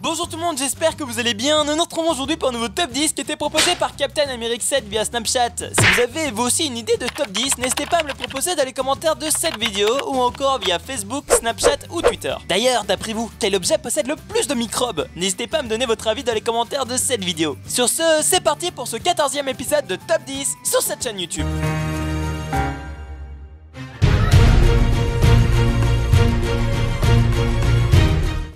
Bonjour tout le monde, j'espère que vous allez bien. Nous nous retrouvons aujourd'hui pour un nouveau top 10 qui était proposé par Captain America 7 via Snapchat. Si vous avez vous aussi une idée de top 10, n'hésitez pas à me le proposer dans les commentaires de cette vidéo ou encore via Facebook, Snapchat ou Twitter. D'ailleurs, d'après vous, quel objet possède le plus de microbes? N'hésitez pas à me donner votre avis dans les commentaires de cette vidéo. Sur ce, c'est parti pour ce 14e épisode de top 10 sur cette chaîne YouTube.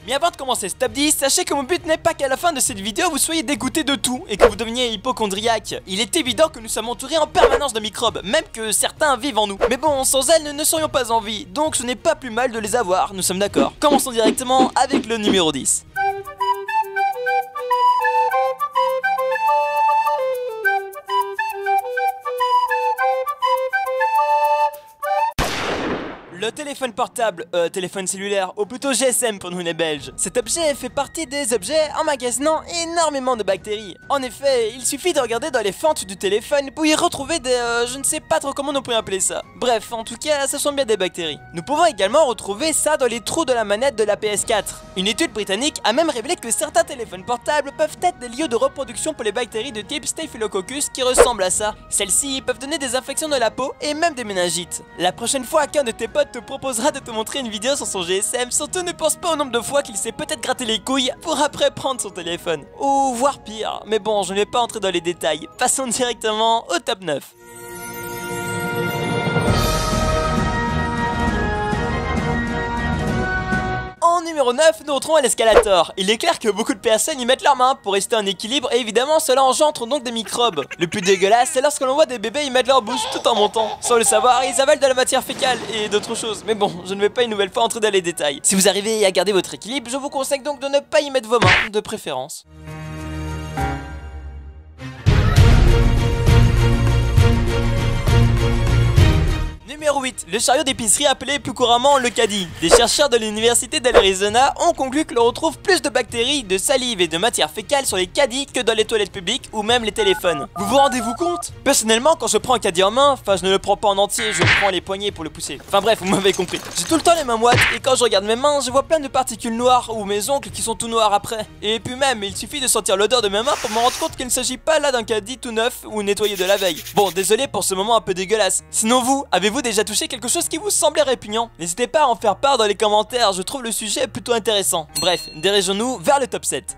Mais avant de commencer ce top 10, sachez que mon but n'est pas qu'à la fin de cette vidéo vous soyez dégoûtés de tout et que vous deveniez hypochondriaque. Il est évident que nous sommes entourés en permanence de microbes, même que certains vivent en nous. Mais bon, sans elles, nous ne serions pas en vie, donc ce n'est pas plus mal de les avoir, nous sommes d'accord. Commençons directement avec le numéro 10. Le téléphone portable, téléphone cellulaire, ou plutôt GSM pour nous les Belges. Cet objet fait partie des objets emmagasinant énormément de bactéries. En effet, il suffit de regarder dans les fentes du téléphone pour y retrouver des... je ne sais pas trop comment on peut appeler ça. Bref, en tout cas, ce sont bien des bactéries. Nous pouvons également retrouver ça dans les trous de la manette de la PS4. Une étude britannique a même révélé que certains téléphones portables peuvent être des lieux de reproduction pour les bactéries de type Staphylococcus qui ressemblent à ça. Celles-ci peuvent donner des infections de la peau et même des méningites. La prochaine fois qu'un de tes potes te proposera de te montrer une vidéo sur son GSM, surtout ne pense pas au nombre de fois qu'il s'est peut-être gratté les couilles pour après prendre son téléphone. Ou voire pire, mais bon, je ne vais pas entrer dans les détails. Passons directement au top 9. En numéro 9, nous retrouvons l'escalator. Il est clair que beaucoup de personnes y mettent leurs mains pour rester en équilibre et évidemment cela engendre donc des microbes. Le plus dégueulasse, c'est lorsque l'on voit des bébés y mettre leur bouche tout en montant. Sans le savoir, ils avalent de la matière fécale et d'autres choses. Mais bon, je ne vais pas une nouvelle fois entrer dans les détails. Si vous arrivez à garder votre équilibre, je vous conseille donc de ne pas y mettre vos mains, de préférence. Numéro 8, le chariot d'épicerie appelé plus couramment le caddie. Des chercheurs de l'université d'Arizona ont conclu que l'on retrouve plus de bactéries, de salive et de matière fécale sur les caddies que dans les toilettes publiques ou même les téléphones. Vous vous rendez-vous compte? Personnellement, quand je prends un caddie en main, enfin je ne le prends pas en entier, je prends les poignets pour le pousser. Enfin bref, vous m'avez compris. J'ai tout le temps les mains moites et quand je regarde mes mains, je vois plein de particules noires ou mes ongles qui sont tout noirs après. Et puis même, il suffit de sentir l'odeur de mes mains pour me rendre compte qu'il ne s'agit pas là d'un caddie tout neuf ou nettoyé de la veille. Bon, désolé pour ce moment un peu dégueulasse. Sinon vous, avez-vous déjà touché quelque chose qui vous semblait répugnant? N'hésitez pas à en faire part dans les commentaires, je trouve le sujet plutôt intéressant. Bref, dirigeons-nous vers le top 7.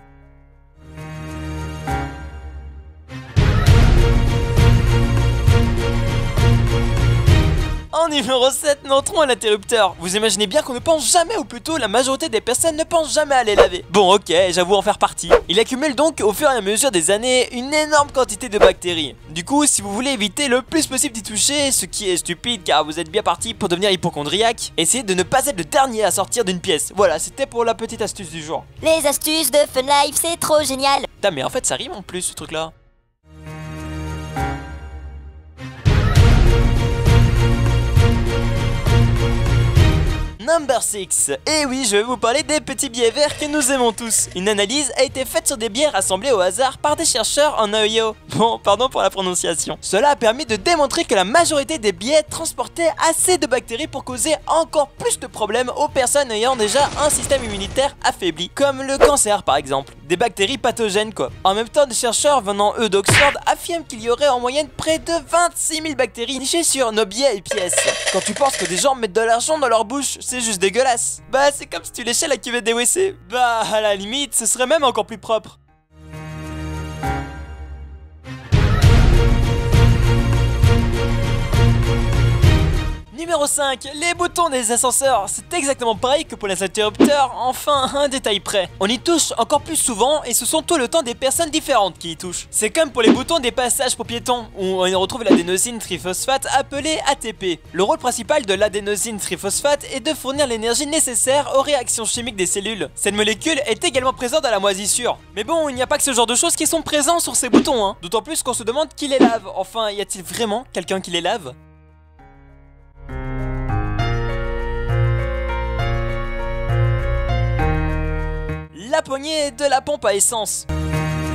En numéro 7, nous entrons à l'interrupteur. Vous imaginez bien qu'on ne pense jamais, ou plutôt la majorité des personnes ne pensent jamais à les laver. Bon ok, j'avoue en faire partie. Il accumule donc au fur et à mesure des années une énorme quantité de bactéries. Du coup, si vous voulez éviter le plus possible d'y toucher, ce qui est stupide car vous êtes bien parti pour devenir hypochondriaque, essayez de ne pas être le dernier à sortir d'une pièce. Voilà, c'était pour la petite astuce du jour. Les astuces de Fun Life, c'est trop génial. Putain mais en fait ça rime en plus ce truc là. Number 6. Et oui, je vais vous parler des petits billets verts que nous aimons tous. Une analyse a été faite sur des billets rassemblés au hasard par des chercheurs en Ohio. Bon, pardon pour la prononciation. Cela a permis de démontrer que la majorité des billets transportaient assez de bactéries pour causer encore plus de problèmes aux personnes ayant déjà un système immunitaire affaibli, comme le cancer par exemple. Des bactéries pathogènes quoi. En même temps, des chercheurs venant eux d'Oxford affirment qu'il y aurait en moyenne près de 26 000 bactéries nichées sur nos billets et pièces. Quand tu penses que des gens mettent de l'argent dans leur bouche, c'est juste dégueulasse. Bah c'est comme si tu léchais la cuvette des WC. Bah à la limite ce serait même encore plus propre. Numéro 5, les boutons des ascenseurs. C'est exactement pareil que pour les interrupteurs, enfin un détail près. On y touche encore plus souvent et ce sont tout le temps des personnes différentes qui y touchent. C'est comme pour les boutons des passages pour piétons où on y retrouve l'adénosine triphosphate appelée ATP. Le rôle principal de l'adénosine triphosphate est de fournir l'énergie nécessaire aux réactions chimiques des cellules. Cette molécule est également présente dans la moisissure. Mais bon, il n'y a pas que ce genre de choses qui sont présents sur ces boutons hein. D'autant plus qu'on se demande qui les lave. Enfin, y a-t-il vraiment quelqu'un qui les lave? La poignée de la pompe à essence.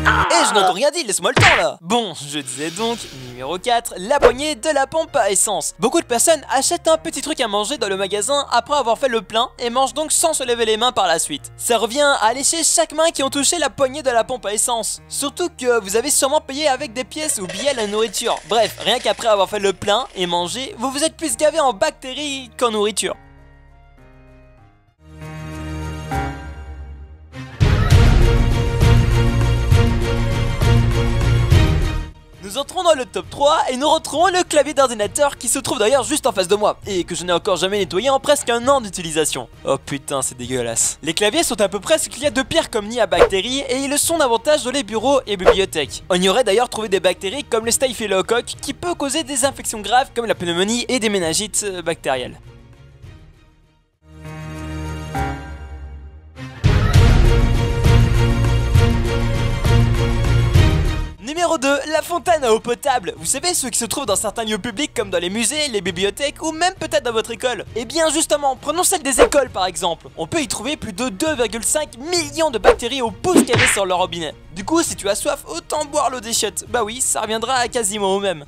Et je n'entends rien dit, laisse-moi le temps là. Bon, je disais donc, numéro 4, la poignée de la pompe à essence. Beaucoup de personnes achètent un petit truc à manger dans le magasin après avoir fait le plein et mangent donc sans se lever les mains par la suite. Ça revient à lécher chaque main qui ont touché la poignée de la pompe à essence. Surtout que vous avez sûrement payé avec des pièces ou billets la nourriture. Bref, rien qu'après avoir fait le plein et mangé, vous vous êtes plus gavé en bactéries qu'en nourriture. Nous entrons dans le top 3 et nous retrouvons le clavier d'ordinateur qui se trouve d'ailleurs juste en face de moi et que je n'ai encore jamais nettoyé en presque un an d'utilisation. Oh putain, c'est dégueulasse. Les claviers sont à peu près ce qu'il y a de pire comme nid à bactéries et ils le sont davantage dans les bureaux et bibliothèques. On y aurait d'ailleurs trouvé des bactéries comme le staphylocoque qui peut causer des infections graves comme la pneumonie et des méningites bactérielles. Numéro 2, la fontaine à eau potable. Vous savez, ceux qui se trouvent dans certains lieux publics comme dans les musées, les bibliothèques ou même peut-être dans votre école. Et bien justement, prenons celle des écoles par exemple. On peut y trouver plus de 2,5 millions de bactéries au pouce carré sur le robinet. Du coup, si tu as soif, autant boire l'eau des chiottes. Bah oui, ça reviendra à quasiment au même.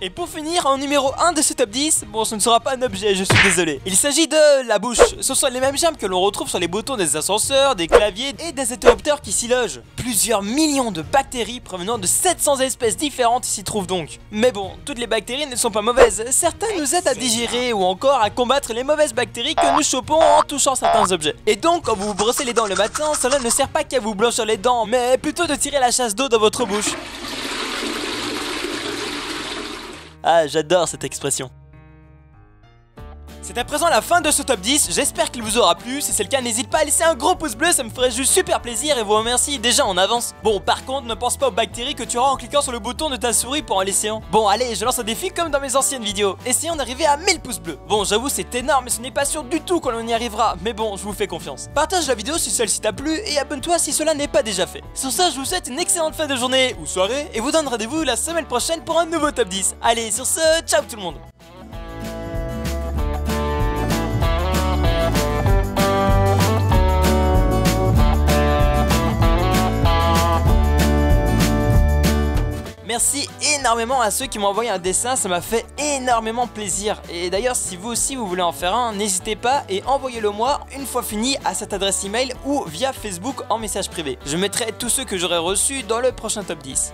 Et pour finir, en numéro 1 de ce top 10, bon ce ne sera pas un objet, je suis désolé. Il s'agit de la bouche. Ce sont les mêmes germes que l'on retrouve sur les boutons des ascenseurs, des claviers et des interrupteurs qui s'y logent. Plusieurs millions de bactéries provenant de 700 espèces différentes s'y trouvent donc. Mais bon, toutes les bactéries ne sont pas mauvaises. Certaines nous aident à digérer ou encore à combattre les mauvaises bactéries que nous chopons en touchant certains objets. Et donc, quand vous vous brossez les dents le matin, cela ne sert pas qu'à vous blanchir les dents, mais plutôt de tirer la chasse d'eau dans votre bouche. Ah, j'adore cette expression. C'est à présent la fin de ce top 10, j'espère qu'il vous aura plu. Si c'est le cas, n'hésite pas à laisser un gros pouce bleu, ça me ferait juste super plaisir et vous remercie déjà en avance. Bon, par contre, ne pense pas aux bactéries que tu auras en cliquant sur le bouton de ta souris pour en laisser un. Bon, allez, je lance un défi comme dans mes anciennes vidéos. Essayons d'arriver à 1000 pouces bleus. Bon, j'avoue, c'est énorme, mais ce n'est pas sûr du tout qu'on y arrivera. Mais bon, je vous fais confiance. Partage la vidéo si celle-ci t'a plu et abonne-toi si cela n'est pas déjà fait. Sur ça, je vous souhaite une excellente fin de journée ou soirée et vous donne rendez-vous la semaine prochaine pour un nouveau top 10. Allez, sur ce, ciao tout le monde. Merci énormément à ceux qui m'ont envoyé un dessin, ça m'a fait énormément plaisir. Et d'ailleurs, si vous aussi vous voulez en faire un, n'hésitez pas et envoyez-le moi une fois fini à cette adresse email ou via Facebook en message privé. Je mettrai tous ceux que j'aurai reçus dans le prochain top 10.